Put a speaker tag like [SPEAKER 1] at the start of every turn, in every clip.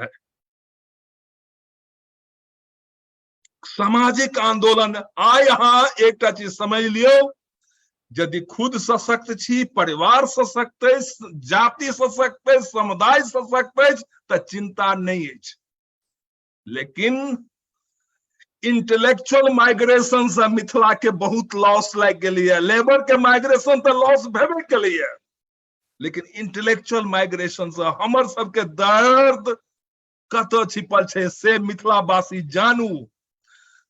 [SPEAKER 1] है। सामाजिक आंदोलन आ यहाँ एक चीज समझ लियो, यदि खुद सशक्त छी, परिवार सशक्त अछि, जाति सशक्त अछि, समुदाय सशक्त अछि तऽ चिंता नहीं अछि। लेकिन इंटेलेक्चुअल माइग्रेशन से मिथिला के बहुत लॉस लग गई, लेबर के माइग्रेशन तो लॉस भेबे कलैया, लेकिन इंटेलेक्चुअल माइग्रेशन से हमर सबके दर्द कत छिपल छै से मिथिलावासी जानू।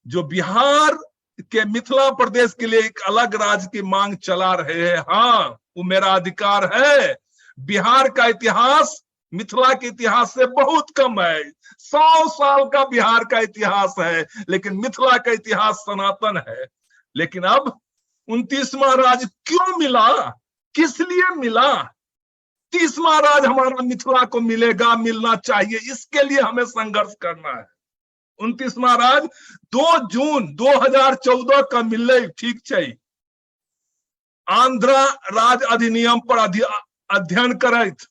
[SPEAKER 1] जो बिहार के मिथिला प्रदेश के लिए एक अलग राज्य की मांग चला रहे हैं, हाँ वो मेरा अधिकार है। बिहार का इतिहास मिथिला के इतिहास से बहुत कम है, 100 साल का बिहार का इतिहास है, लेकिन मिथिला का इतिहास सनातन है। लेकिन अब 29वां राज्य क्यों मिला, किस लिए मिला? 30वां राज्य हमारा मिथिला को मिलेगा, मिलना चाहिए, इसके लिए हमें संघर्ष करना है। 29वां राज्य 2 जून 2014 का मिले, ठीक छै। आंध्र राज्य अधिनियम पर अध्ययन करैत,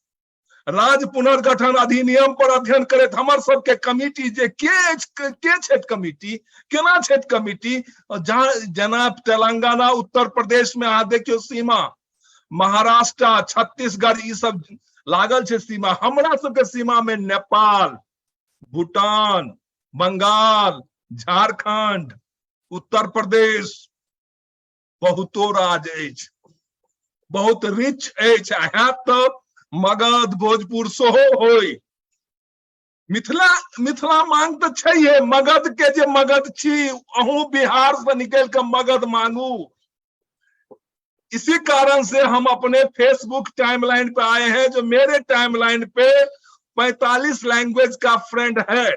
[SPEAKER 1] राज्य पुनर्गठन अधिनियम पर अध्ययन करैत हमर सबके कमिटी जे के छथि कमिटी, केना छथि कमिटी, जेना तेलंगाना उत्तर प्रदेश में अहाँ देखियो सीमा, महाराष्ट्र छत्तीसगढ़ ई सब लागल छै सीमा, हमरा सबके सीमा में नेपाल, भूटान, बंगाल, झारखंड, उत्तर प्रदेश, बहुतो राज्य अछि, बहुत रिच अछि। है तो मगध भोजपुर सेहो होय, मिथिला मांग तो छै, मगध के जे मगध छी अहूँ बिहार से निकल के मगध मांगू। इसी कारण से हम अपने फेसबुक टाइमलाइन पे आए हैं, जो मेरे टाइमलाइन पे 45 लैंग्वेज का फ्रेंड है।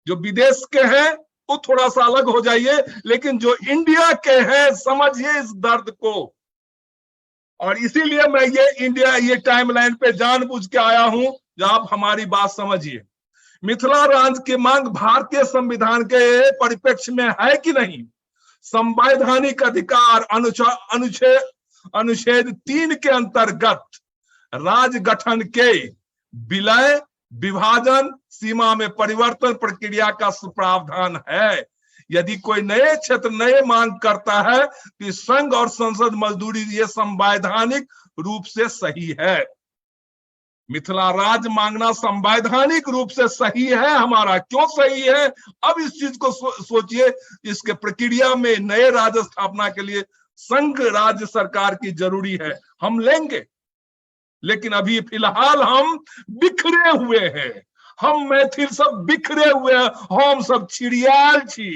[SPEAKER 1] जो विदेश के हैं वो थोड़ा सा अलग हो जाइए, लेकिन जो इंडिया के हैं समझिए इस दर्द को। और इसीलिए मैं ये टाइमलाइन पे जानबूझ के आया हूं, जो आप हमारी बात समझिए। मिथिला राज्य की मांग भारतीय संविधान के परिप्रेक्ष्य में है कि नहीं? संवैधानिक अधिकार अनुच्छेद 3 के अंतर्गत राज्य गठन के विलय, विभाजन, सीमा में परिवर्तन प्रक्रिया का प्रावधान है। यदि कोई नए क्षेत्र नए मांग करता है तो संघ और संसद मजदूरी ये संवैधानिक रूप से सही है। मिथिला राज्य मांगना संवैधानिक रूप से सही है हमारा। क्यों सही है? अब इस चीज को सोचिए, इसके प्रक्रिया में नए राज्य स्थापना के लिए संघ राज्य सरकार की जरूरी है, हम लेंगे। लेकिन अभी फिलहाल हम बिखरे हुए हैं, हम मैथिल सब बिखरे हुए हैं, हम सब छिड़ियाल छी।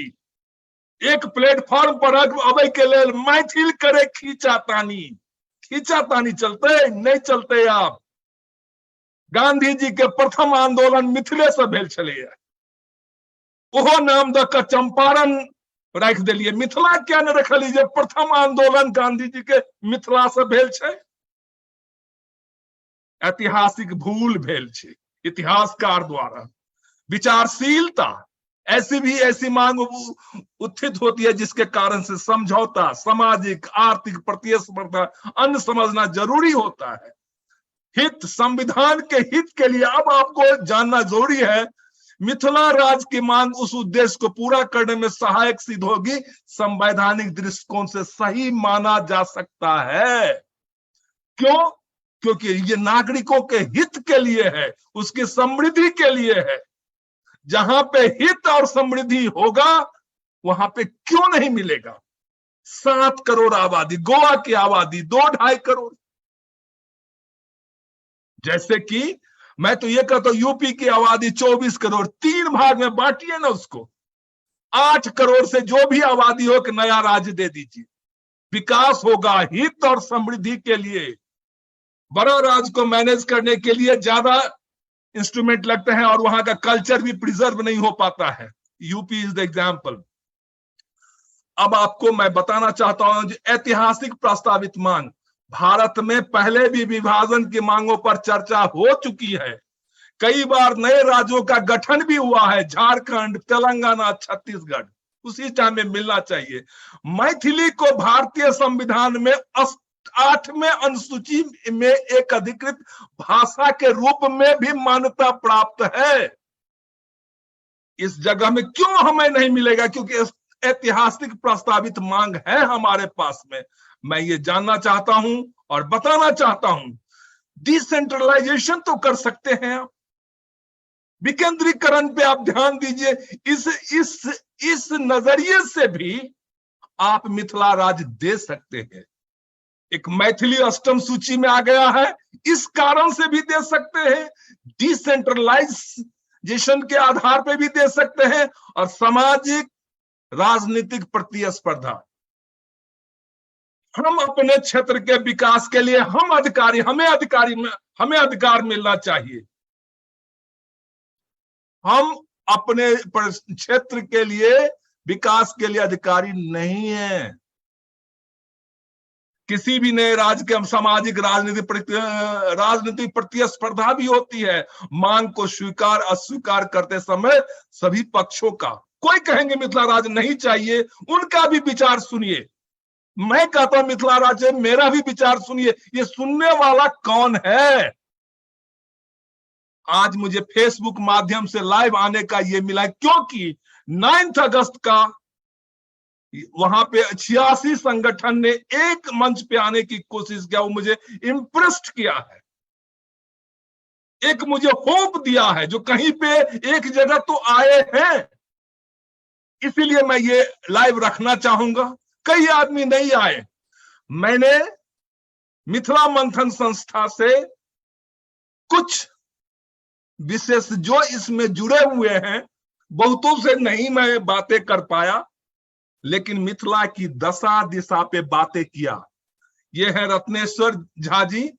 [SPEAKER 1] एक प्लेटफॉर्म पर अबै के लेल मैथिल करे खींचातानी चलते नहीं चलते। आप गांधी जी के प्रथम आंदोलन मिथिले से भेल छलैया, ओहो नाम द के चंपारण राख देलिए, मिथिला क्या न रखली जे प्रथम आंदोलन गांधी जी के मिथिला से भेल छै? ऐतिहासिक भूल भेल छै इतिहासकार द्वारा। विचारशीलता ऐसी मांग उत्थित होती है जिसके कारण से समझौता, सामाजिक आर्थिक प्रतिस्पर्धा, अन्य समझना जरूरी होता है। हित, संविधान के हित के लिए अब आपको जानना जरूरी है, मिथिला राज्य की मांग उस उद्देश्य को पूरा करने में सहायक सिद्ध होगी, संवैधानिक दृष्टिकोण से सही माना जा सकता है। क्यों? क्योंकि ये नागरिकों के हित के लिए है, उसकी समृद्धि के लिए है। जहां पे हित और समृद्धि होगा वहां पे क्यों नहीं मिलेगा? 7 करोड़ आबादी, गोवा की आबादी 2-2.5 करोड़। जैसे कि मैं तो ये कहता हूं यूपी की आबादी 24 करोड़, 3 भाग में बांटिए ना उसको। 8 करोड़ से जो भी आबादी हो, कि नया राज्य दे दीजिए, विकास होगा हित और समृद्धि के लिए। बड़ा राज्य को मैनेज करने के लिए ज्यादा इंस्ट्रूमेंट लगते हैं और वहां का कल्चर भी प्रिजर्व नहीं हो पाता है। UP is the example. अब आपको मैं बताना चाहता हूं ऐतिहासिक प्रस्तावित मांग, भारत में पहले भी विभाजन की मांगों पर चर्चा हो चुकी है। कई बार नए राज्यों का गठन भी हुआ है, झारखंड, तेलंगाना, छत्तीसगढ़, उसी टाइम में मिलना चाहिए। मैथिली को भारतीय संविधान में 8वें अनुसूची में एक अधिकृत भाषा के रूप में भी मान्यता प्राप्त है। इस जगह में क्यों हमें नहीं मिलेगा? क्योंकि ऐतिहासिक प्रस्तावित मांग है हमारे पास में। मैं ये जानना चाहता हूं और बताना चाहता हूं, डिसेंट्रलाइजेशन तो कर सकते हैं आप, विकेंद्रीकरण पे आप ध्यान दीजिए। इस नजरिए से भी आप मिथिला राज दे सकते हैं। एक मैथिली अष्टम सूची में आ गया है, इस कारण से भी दे सकते हैं, डिसेंट्रलाइजेशन के आधार पे भी दे सकते हैं, और सामाजिक राजनीतिक प्रतिस्पर्धा। हम अपने क्षेत्र के विकास के लिए हमें अधिकार मिलना चाहिए। हम अपने क्षेत्र के लिए विकास के लिए अधिकारी नहीं है। किसी भी नए राज्य के सामाजिक राजनीतिक प्रतिस्पर्धा भी होती है, मांग को स्वीकार अस्वीकार करते समय सभी पक्षों का। कोई कहेंगे मिथिला राज्य नहीं चाहिए, उनका भी विचार सुनिए। मैं कहता हूं मिथिला राज्य, मेरा भी विचार सुनिए। ये सुनने वाला कौन है? आज मुझे फेसबुक माध्यम से लाइव आने का ये मिला, क्योंकि 9 अगस्त का वहां पे 86 संगठन ने एक मंच पे आने की कोशिश किया। वो मुझे इम्प्रेस्ड किया है, एक मुझे होप दिया है, जो कहीं पे एक जगह तो आए हैं। इसीलिए मैं ये लाइव रखना चाहूंगा। कई आदमी नहीं आए। मैंने मिथिला मंथन संस्था से कुछ विशेष जो इसमें जुड़े हुए हैं, बहुतों से नहीं मैं बातें कर पाया, लेकिन मिथिला की दशा दिशा पे बातें किया। ये है रत्नेश्वर झा जी,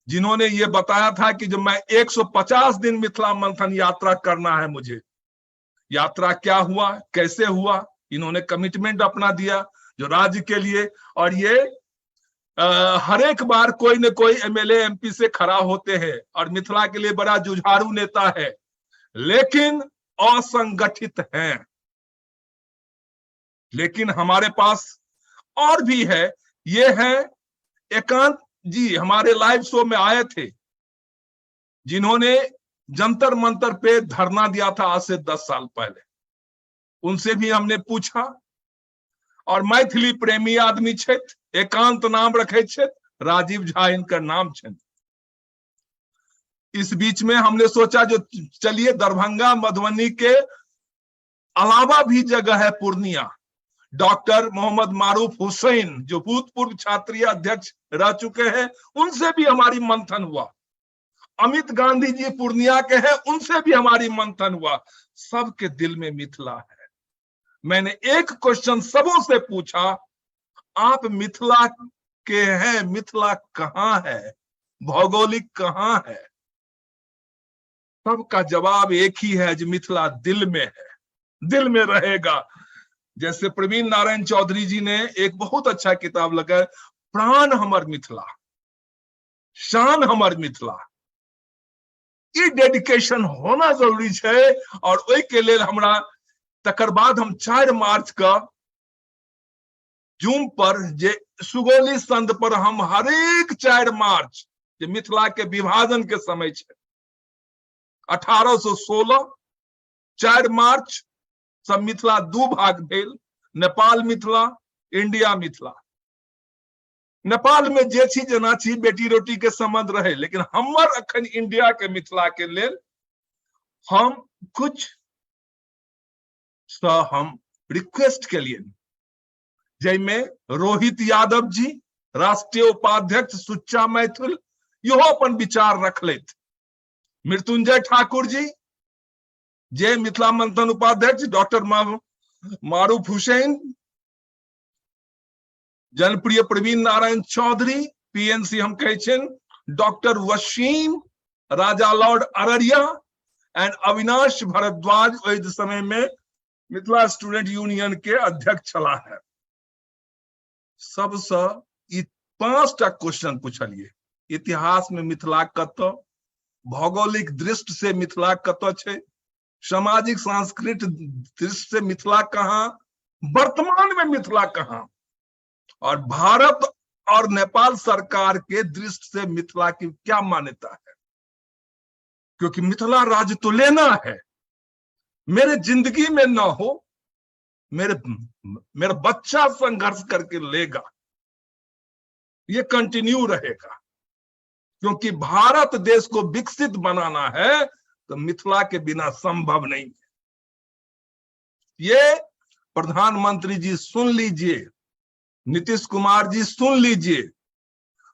[SPEAKER 1] जिन्होंने ये बताया था कि जब मैं 150 दिन मिथिला मंथन यात्रा करना है मुझे। यात्रा क्या हुआ, कैसे हुआ, इन्होंने कमिटमेंट अपना दिया जो राज्य के लिए। और ये हर एक बार कोई न कोई एमएलए एमपी से खड़ा होते हैं, और मिथिला के लिए बड़ा जुझारू नेता है, लेकिन असंगठित हैं। लेकिन हमारे पास और भी है। ये है एकांत जी, हमारे लाइव शो में आए थे, जिन्होंने जंतर मंतर पे धरना दिया था आज से 10 साल पहले। उनसे भी हमने पूछा, और मैथिली प्रेमी आदमी छथि, एकांत नाम रखे छथि, राजीव झा इनका नाम छथि। इस बीच में हमने सोचा जो चलिए दरभंगा मधुबनी के अलावा भी जगह है पूर्णिया। डॉक्टर मोहम्मद मारूफ हुसैन जो भूतपूर्व क्षत्रिय अध्यक्ष रह चुके हैं, उनसे भी हमारी मंथन हुआ। अमित गांधी जी पूर्णिया के हैं, उनसे भी हमारी मंथन हुआ। सबके दिल में मिथिला है। मैंने एक क्वेश्चन सबों से पूछा, आप मिथिला के हैं, मिथिला कहां है, भौगोलिक कहां है? सबका जवाब एक ही है, जो मिथिला दिल में है, दिल में रहेगा। जैसे प्रवीण नारायण चौधरी जी ने एक बहुत अच्छा किताब लगा, प्राण हमर मिथिला, शान हमर मिथिला। ये डेडिकेशन होना जरूरी है। और ओई के लिए हमरा तकर बाद हम 4 मार्च का जूम पर जे सुगौली संध पर हम हरेक 4 मार्च जे मिथिला के विभाजन के समय है 1816 4 मार्च सब मिथिला 2 भाग भेल, नेपाल मिथिला, इंडिया मिथिला। नेपाल में जे छी जना छी बेटी रोटी के संबंध रहे, लेकिन हमर अखन इंडिया के मिथिला के लेल हम कुछ हम रिक्वेस्ट के लिए, जैमें रोहित यादव जी राष्ट्रीय उपाध्यक्ष सुच्चा मैथिल इहो अपन विचार रखलथि। मृत्युंजय ठाकुर जी जे मिथिला मंथन उपाध्यक्ष, डॉक्टर मारूफ हुसैन, जनप्रिय प्रवीण नारायण चौधरी पीएनसी हम कहे छन, doctor Waseem Raja lord Araria and Avinash Bhardwaj ओहि समय में मिथिला स्टूडेंट यूनियन के अध्यक्ष छला है। सबसे ई 5टा क्वेश्चन पूछलिए। इतिहास में मिथिला कत, भौगोलिक दृष्टि से मिथिला कत छे, सामाजिक सांस्कृतिक दृष्टि से मिथिला कहाँ, वर्तमान में मिथिला कहाँ, और भारत और नेपाल सरकार के दृष्टि से मिथिला की क्या मान्यता है। क्योंकि मिथिला राज्य तो लेना है, मेरे जिंदगी में ना हो, मेरा बच्चा संघर्ष करके लेगा, ये कंटिन्यू रहेगा। क्योंकि भारत देश को विकसित बनाना है तो मिथिला के बिना संभव नहीं है। ये प्रधानमंत्री जी सुन लीजिए, नीतीश कुमार जी सुन लीजिए,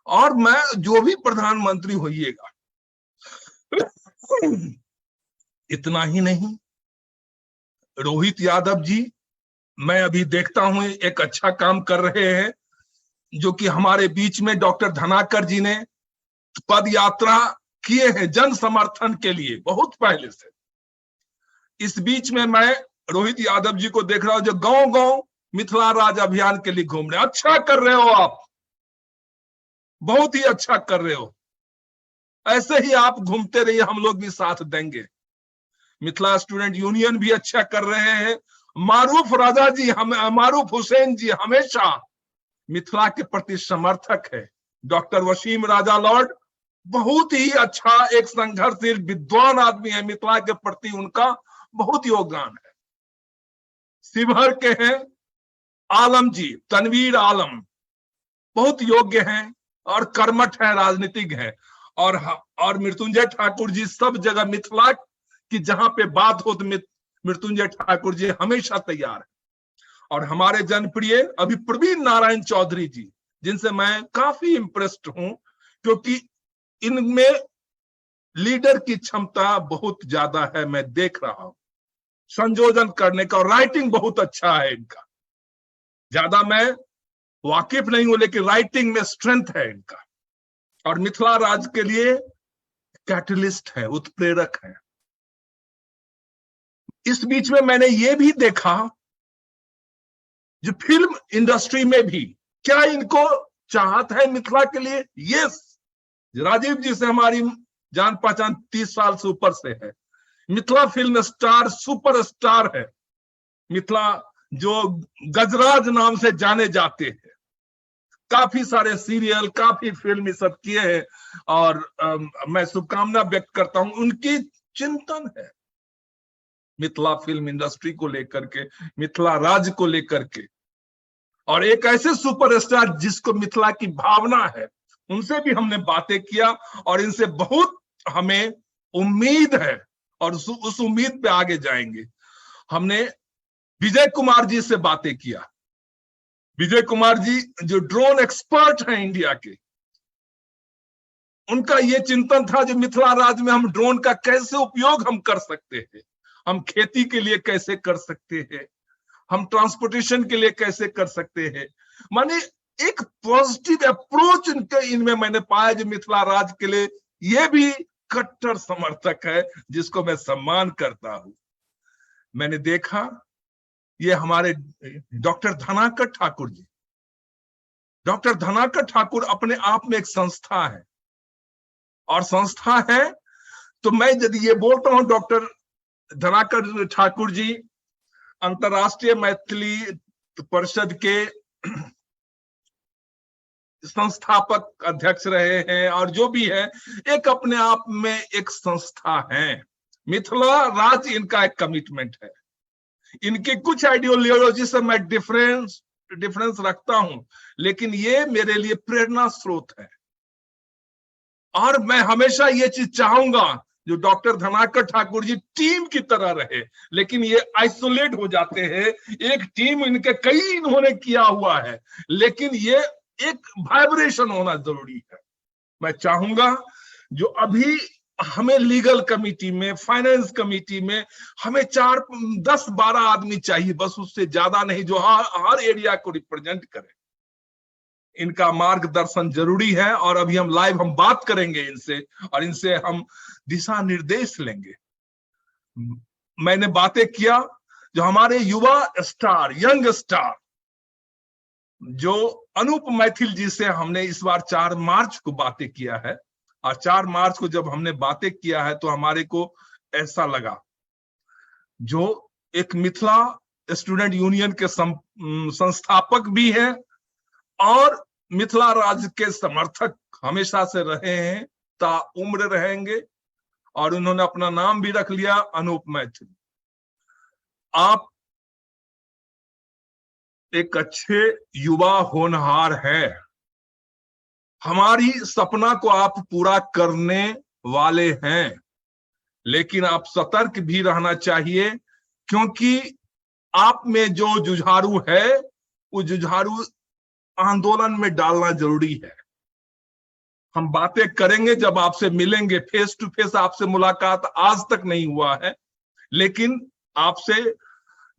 [SPEAKER 1] और मैं जो भी प्रधानमंत्री होइएगा। इतना ही नहीं, रोहित यादव जी, मैं अभी देखता हूं एक अच्छा काम कर रहे हैं, जो कि हमारे बीच में डॉक्टर धनाकर जी ने पद यात्रा किए हैं जन समर्थन के लिए बहुत पहले से। इस बीच में मैं रोहित यादव जी को देख रहा हूं जो गांव गांव मिथिला राज अभियान के लिए घूम रहे हैं। अच्छा कर रहे हो आप, बहुत ही अच्छा कर रहे हो। ऐसे ही आप घूमते रहिए, हम लोग भी साथ देंगे। मिथिला स्टूडेंट यूनियन भी अच्छा कर रहे हैं। मारूफ राजा जी, मारूफ हुसैन जी हमेशा मिथिला के प्रति समर्थक है। डॉक्टर वसीम राजा लॉर्ड बहुत ही अच्छा एक संघर्षशील विद्वान आदमी है, मिथिला के प्रति उनका बहुत योगदान है। शिवहर के हैं आलम जी, तनवीर आलम, बहुत योग्य हैं और कर्मठ हैं, राजनीतिक हैं। और मृत्युंजय ठाकुर जी सब जगह मिथिला की जहां पे बात हो तो मृत्युंजय ठाकुर जी हमेशा तैयार है। और हमारे जनप्रिय अभी प्रवीण नारायण चौधरी जी, जिनसे मैं काफी इंप्रेस्ड हूं, क्योंकि इनमें लीडर की क्षमता बहुत ज्यादा है, मैं देख रहा हूं संयोजन करने का, और राइटिंग बहुत अच्छा है इनका। ज्यादा मैं वाकिफ नहीं हूं, लेकिन राइटिंग में स्ट्रेंथ है इनका, और मिथिला राज के लिए कैटलिस्ट है, उत्प्रेरक है। इस बीच में मैंने ये भी देखा जो फिल्म इंडस्ट्री में भी क्या इनको चाहत है मिथिला के लिए। यस, राजीव जी से हमारी जान पहचान 30 साल से ऊपर से है। Mithila film star super star है मिथिला, जो गजराज नाम से जाने जाते हैं। काफी सारे सीरियल, काफी फिल्म सब किए हैं, और मैं शुभकामना व्यक्त करता हूं। उनकी चिंतन है मिथिला फिल्म इंडस्ट्री को लेकर के, मिथिला राज्य को लेकर के, और एक ऐसे सुपरस्टार जिसको मिथिला की भावना है, उनसे भी हमने बातें किया, और इनसे बहुत हमें उम्मीद है, और उस उम्मीद पे आगे जाएंगे। हमने विजय कुमार जी से बातें किया। विजय कुमार जी जो ड्रोन एक्सपर्ट हैं इंडिया के, उनका ये चिंतन था जो मिथिला राज्य में हम ड्रोन का कैसे उपयोग हम कर सकते हैं, हम खेती के लिए कैसे कर सकते हैं, हम ट्रांसपोर्टेशन के लिए कैसे कर सकते हैं। माने एक पॉजिटिव अप्रोच इनमें मैंने पाया, जो मिथिला राज्य के लिए ये भी कट्टर समर्थक है, जिसको मैं सम्मान करता हूं। मैंने देखा ये हमारे डॉक्टर धनाकर ठाकुर जी, डॉक्टर धनाकर ठाकुर अपने आप में एक संस्था है, और संस्था है तो मैं यदि ये बोलता हूं डॉक्टर धनाकर ठाकुर जी अंतरराष्ट्रीय मैथिली परिषद के संस्थापक अध्यक्ष रहे हैं, और जो भी है एक अपने आप में एक संस्था है। मिथिला राज्य इनका एक कमिटमेंट है। इनके कुछ आइडियोलॉजी से मैं डिफरेंस रखता हूं, लेकिन ये मेरे लिए प्रेरणा स्रोत है। और मैं हमेशा ये चीज चाहूंगा जो डॉक्टर धनाकर ठाकुर जी टीम की तरह रहे, लेकिन ये आइसोलेट हो जाते हैं। एक टीम इनके कई इन्होंने किया हुआ है, लेकिन ये एक वाइब्रेशन होना जरूरी है। मैं चाहूंगा जो अभी हमें लीगल कमिटी में, फाइनेंस कमिटी में हमें 4, 10, 12 आदमी चाहिए, बस उससे ज्यादा नहीं, जो हर एरिया को रिप्रेजेंट करे। इनका मार्गदर्शन जरूरी है, और अभी हम लाइव बात करेंगे इनसे, और इनसे हम दिशा निर्देश लेंगे। मैंने बातें किया जो हमारे युवा स्टार, यंग स्टार, जो अनूप मैथिल जी से हमने इस बार 4 मार्च को बातें किया है, और 4 मार्च को जब हमने बातें किया है तो हमारे को ऐसा लगा, जो एक मिथिला स्टूडेंट यूनियन के संस्थापक भी है और मिथिला राज्य के समर्थक हमेशा से रहे हैं, ता उम्र रहेंगे, और उन्होंने अपना नाम भी रख लिया अनूप मैथिल। आप एक अच्छे युवा होनहार हैं, हमारी सपना को आप पूरा करने वाले हैं, लेकिन आप सतर्क भी रहना चाहिए, क्योंकि आप में जो जुझारू है वो जुझारू आंदोलन में डालना जरूरी है। हम बातें करेंगे, जब आपसे मिलेंगे फेस टू फेस, आपसे मुलाकात आज तक नहीं हुआ है, लेकिन आपसे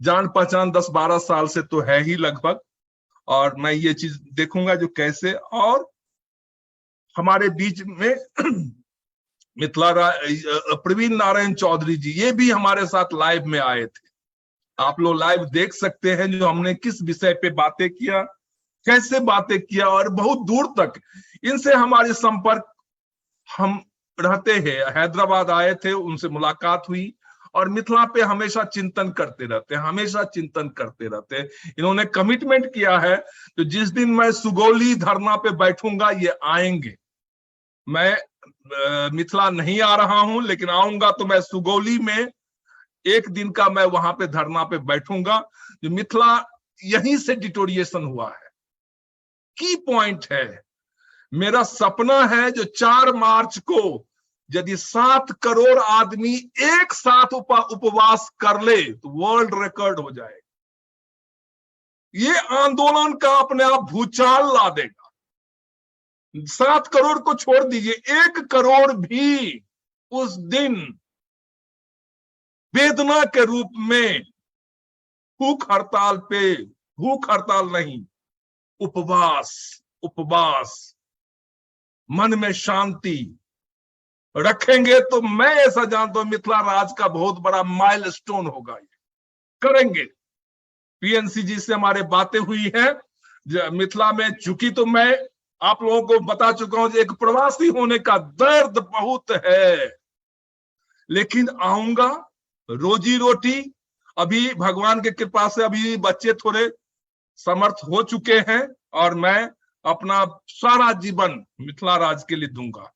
[SPEAKER 1] जान पहचान 10-12 साल से तो है ही लगभग, और मैं ये चीज देखूंगा जो कैसे, और हमारे बीच में प्रवीण नारायण चौधरी जी, ये भी हमारे साथ लाइव में आए थे। आप लोग लाइव देख सकते हैं जो हमने किस विषय पे बातें किया, कैसे बातें किया, और बहुत दूर तक इनसे हमारे संपर्क हम रहते हैं। हैदराबाद आए थे, उनसे मुलाकात हुई, और मिथिला पे हमेशा चिंतन करते रहते हैं, हमेशा चिंतन करते रहते हैं। इन्होंने कमिटमेंट किया है तो जिस दिन मैं सुगौली धरना पे बैठूंगा ये आएंगे। मैं मिथिला नहीं आ रहा हूं, लेकिन आऊंगा तो मैं सुगौली में एक दिन का मैं वहां पे धरना पे बैठूंगा। जो मिथिला यहीं से डिटोरिएशन हुआ है, की पॉइंट है। मेरा सपना है जो 4 मार्च को यदि 7 करोड़ आदमी एक साथ उपवास कर ले तो वर्ल्ड रिकॉर्ड हो जाएगा। ये आंदोलन का अपने आप भूचाल ला देगा। 7 करोड़ को छोड़ दीजिए, 1 करोड़ भी उस दिन वेदना के रूप में भूख हड़ताल पे, भूख हड़ताल नहीं, उपवास, उपवास, मन में शांति रखेंगे तो मैं ऐसा जानता हूं मिथिला राज का बहुत बड़ा माइलस्टोन होगा। ये करेंगे। पीएनसी जी से हमारे बातें हुई है मिथिला में, चूंकि तो मैं आप लोगों को बता चुका हूं एक प्रवासी होने का दर्द बहुत है, लेकिन आऊंगा। रोजी रोटी अभी भगवान की कृपा से अभी बच्चे थोड़े समर्थ हो चुके हैं, और मैं अपना सारा जीवन मिथिला राज के लिए दूंगा।